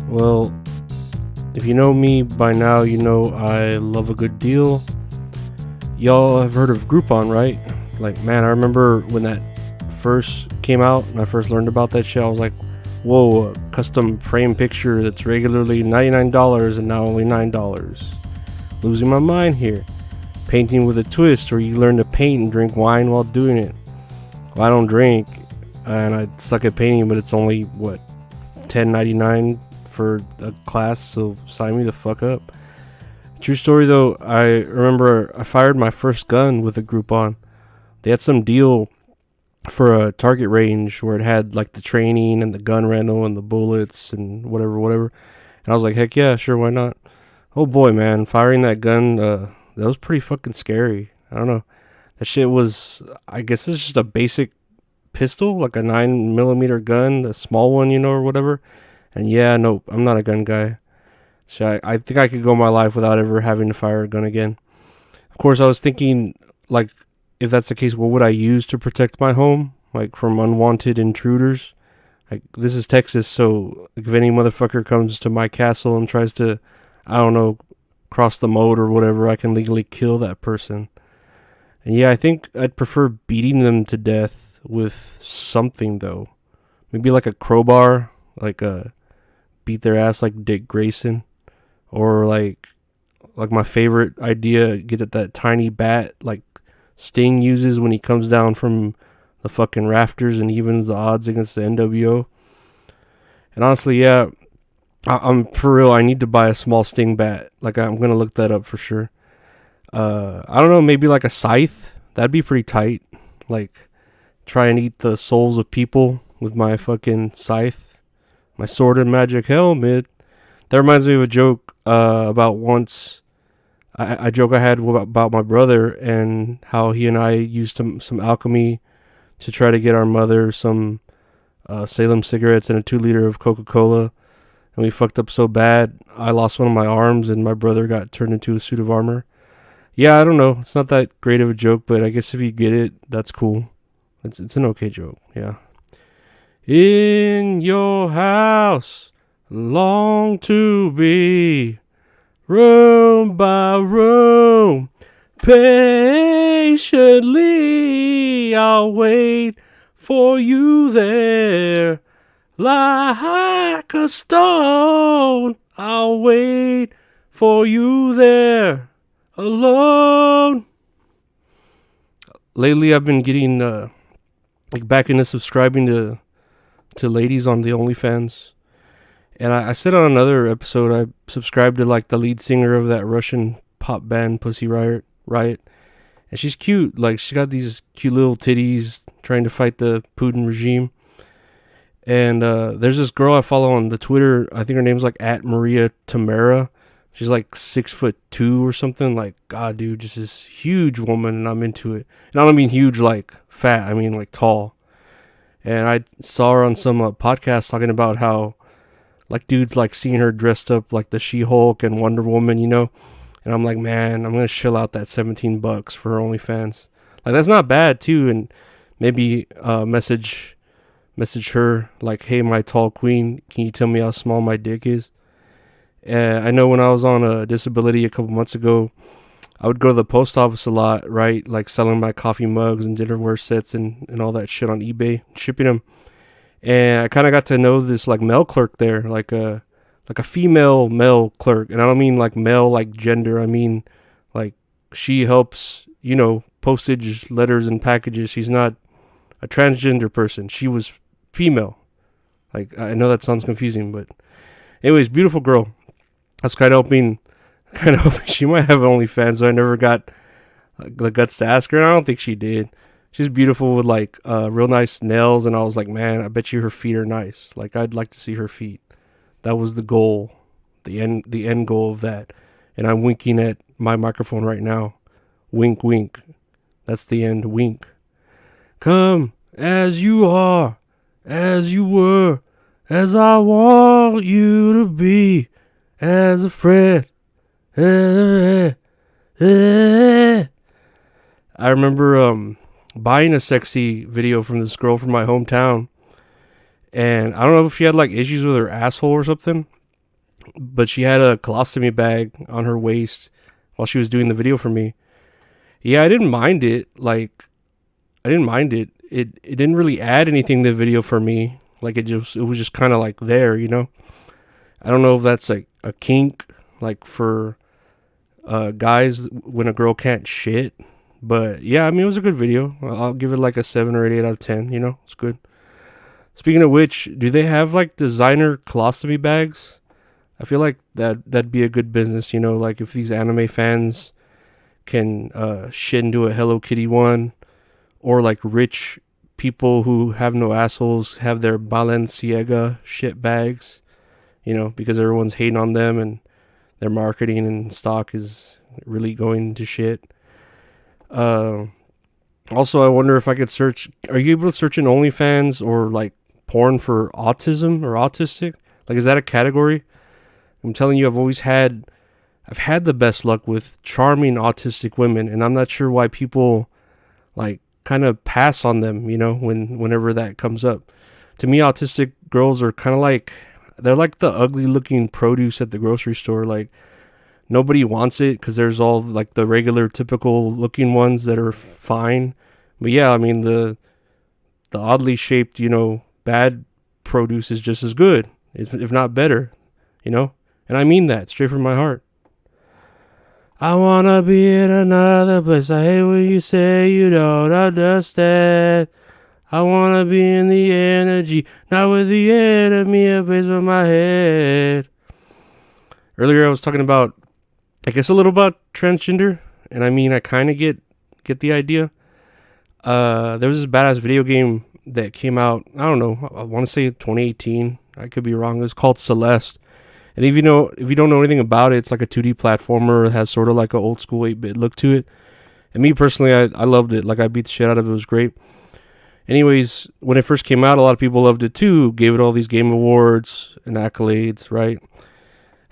Well, if you know me by now, you know I love a good deal. Y'all have heard of Groupon, right? Like, man, I remember when that first came out and I first learned about that shit. I was like, whoa, a custom frame picture that's regularly $99 and now only $9. Losing my mind here. Painting with a twist, where you learn to paint and drink wine while doing it. Well, I don't drink and I suck at painting, but it's only, what, $10.99 for a class, so sign me the fuck up. True story though, I remember I fired my first gun with a Groupon. They had some deal for a target range where it had like the training and the gun rental and the bullets and whatever. And I was like, heck yeah, sure, why not? Oh boy, man, firing that gun, that was pretty fucking scary. I don't know. That shit was, I guess it's just a basic pistol, like a 9mm gun, a small one, or whatever. And yeah, nope, I'm not a gun guy. So I think I could go my life without ever having to fire a gun again. Of course, I was thinking, like, if that's the case, what would I use to protect my home? Like, from unwanted intruders? Like, this is Texas, so like, if any motherfucker comes to my castle and tries to, I don't know, cross the moat or whatever, I can legally kill that person. And yeah, I think I'd prefer beating them to death with something, though. Maybe like a crowbar, like a beat their ass like Dick Grayson. Or like my favorite idea, get at that tiny bat like Sting uses when he comes down from the fucking rafters and evens the odds against the NWO. And honestly, yeah, I'm for real. I need to buy a small Sting bat. Like, I'm gonna look that up for sure. I don't know, maybe like a scythe. That'd be pretty tight. Like, try and eat the souls of people with my fucking scythe, my sword and magic helmet. That reminds me of a joke about once. A joke I had about my brother and how he and I used some alchemy to try to get our mother some Salem cigarettes and a 2 liter of Coca-Cola. And we fucked up so bad, I lost one of my arms and my brother got turned into a suit of armor. Yeah, I don't know. It's not that great of a joke, but I guess if you get it, that's cool. It's an okay joke, yeah. In your house, long to be, room by room, patiently I'll wait for you there. Like a stone, I'll wait for you there, alone. Lately, I've been getting like back into subscribing to ladies on the OnlyFans. And I said on another episode, I subscribed to like the lead singer of that Russian pop band Pussy Riot. And she's cute. Like, she got these cute little titties trying to fight the Putin regime. And there's this girl I follow on the Twitter. I think her name's like @Maria Tamara. She's like 6'2" or something. Like, God, dude, just this huge woman, and I'm into it. And I don't mean huge like fat. I mean like tall. And I saw her on some podcast talking about how, like, dudes like seeing her dressed up like the She-Hulk and Wonder Woman, And I'm like, man, I'm gonna shell out that $17 for her OnlyFans. Like, that's not bad too. And maybe message her like, hey, my tall queen, can you tell me how small my dick is? I know when I was on a disability a couple months ago, I would go to the post office a lot, right? Like, selling my coffee mugs and dinnerware sets and all that shit on eBay, shipping them. And I kind of got to know this like male clerk there, like a female male clerk. And I don't mean like male like gender. I mean like she helps, postage letters and packages. She's not a transgender person. She was female. Like, I know that sounds confusing, but anyways, beautiful girl. I was kind of hoping she might have OnlyFans, so I never got the guts to ask her. And I don't think she did. She's beautiful with like real nice nails, and I was like, man, I bet you her feet are nice. Like, I'd like to see her feet. That was the goal, the end goal of that. And I'm winking at my microphone right now. Wink, wink. That's the end. Wink. Come as you are, as you were, as I want you to be, as a friend. I remember buying a sexy video from this girl from my hometown, and I don't know if she had like issues with her asshole or something, but she had a colostomy bag on her waist while she was doing the video for me. Yeah, I didn't mind it. Like, I didn't mind it. It didn't really add anything to the video for me. Like, it was just kind of like there, you know. I don't know if that's like a kink, like for guys when a girl can't shit. But yeah, I mean, it was a good video. I'll give it like a 7 or 8 out of 10. You know, it's good. Speaking of which, do they have like designer colostomy bags? I feel like that'd be a good business. You know, like if these anime fans can shit into a Hello Kitty one, or like rich people who have no assholes have their Balenciaga shit bags. You know, because everyone's hating on them and their marketing and stock is really going to shit. Uh, Also, I wonder if I could search. Are you able to search in OnlyFans or like porn for autism or autistic? Like, is that a category? I'm telling you, I've had the best luck with charming autistic women, and I'm not sure why people like kind of pass on them. You know, whenever that comes up. To me, autistic girls are kind of like they're like the ugly looking produce at the grocery store. Like nobody wants it because there's all like the regular typical looking ones that are fine. But yeah, I mean the oddly shaped, you know, bad produce is just as good, if not better, you know? And I mean that straight from my heart. I wanna be in another place. I hate when you say you don't understand. I wanna be in the energy, not with the enemy a place on my head. Earlier I was talking about, I guess, a little about transgender, and I mean I kind of get the idea. There was this badass video game that came out. I don't know. I want to say 2018. I could be wrong. It was called Celeste. And if you don't know anything about it, it's like a 2D platformer. It has sort of like an old school 8-bit look to it. And me personally, I loved it. Like I beat the shit out of it. It was great. Anyways, when it first came out, a lot of people loved it too. Gave it all these game awards and accolades, right?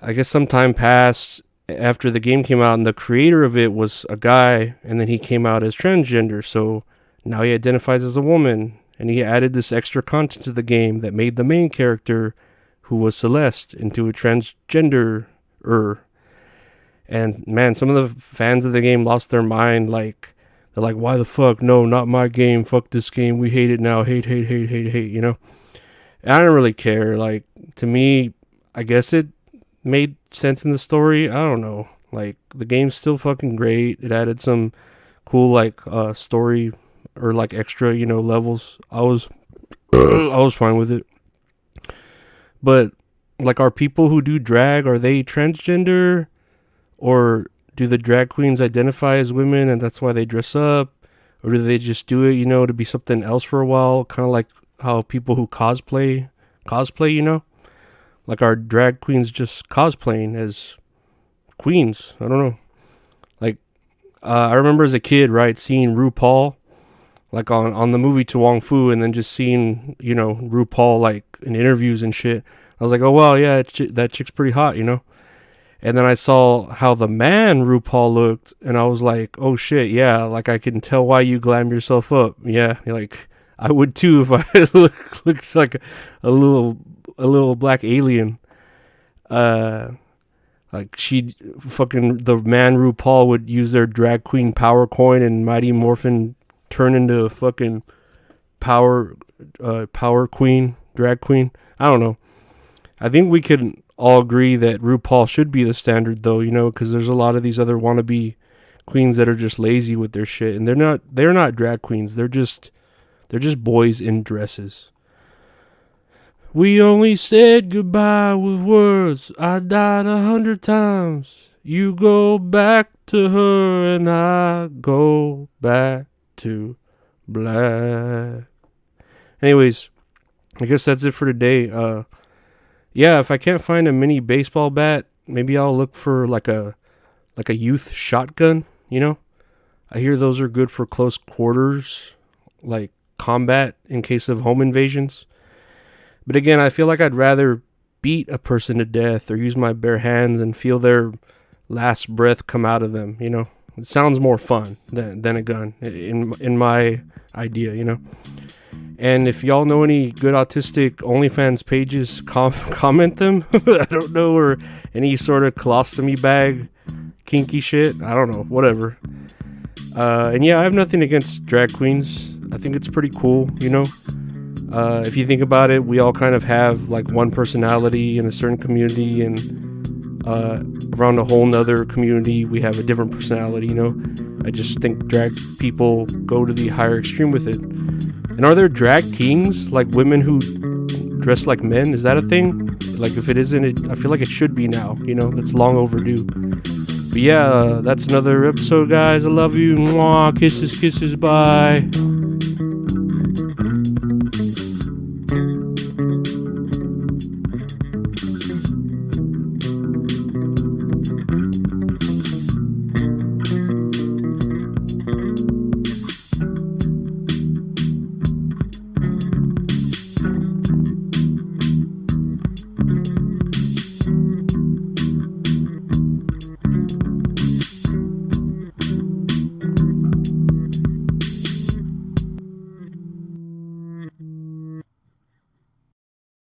I guess some time passed after the game came out, and the creator of it was a guy, and then he came out as transgender. So now he identifies as a woman, and he added this extra content to the game that made the main character, who was Celeste, into a transgender. And man, some of the fans of the game lost their mind. Like they're like, "Why the fuck? No, not my game. Fuck this game. We hate it now. Hate, hate, hate, hate, hate." You know. And I don't really care. Like to me, I guess it made sense in the story. I don't know. Like the game's still fucking great. It added some cool like story or like extra, you know, levels. I was fine with it. But like, are people who do drag, are they transgender, or do the drag queens identify as women and that's why they dress up, or do they just do it, you know, to be something else for a while, kind of like how people who cosplay, you know? Like, are drag queens just cosplaying as queens? I don't know. Like, I remember as a kid, right, seeing RuPaul, like on the movie To Wong Fu, and then just seeing, you know, RuPaul, like, in interviews and shit. I was like, oh, well, yeah, that chick's pretty hot, you know? And then I saw how the man RuPaul looked, and I was like, oh, shit, yeah, like, I can tell why you glam yourself up. Yeah, like, I would too if I looks like a little black alien. Like she fucking the man RuPaul would use their drag queen power coin and Mighty Morphin turn into a fucking power queen, drag queen. I don't know. I think we could all agree that RuPaul should be the standard though, you know, because there's a lot of these other wannabe queens that are just lazy with their shit, and they're not drag queens. They're just boys in dresses. We only said goodbye with words. I died 100 times. You go back to her and I go back to black. Anyways, I guess that's it for today. Yeah, if I can't find a mini baseball bat, maybe I'll look for like a youth shotgun, you know? I hear those are good for close quarters, like combat in case of home invasions. But again, I feel like I'd rather beat a person to death or use my bare hands and feel their last breath come out of them, you know? It sounds more fun than a gun in my idea, you know? And if y'all know any good autistic OnlyFans pages, comment them. I don't know, or any sort of colostomy bag kinky shit. I don't know, whatever. And yeah, I have nothing against drag queens. I think it's pretty cool, you know. If you think about it, we all kind of have like one personality in a certain community, and around a whole nother community we have a different personality, you know. I just think drag people go to the higher extreme with it. And are there drag kings, like women who dress like men? Is that a thing? Like, if it isn't, I feel like it should be now, you know. That's long overdue. But yeah, that's another episode, guys. I love you. Mwah. Kisses, bye.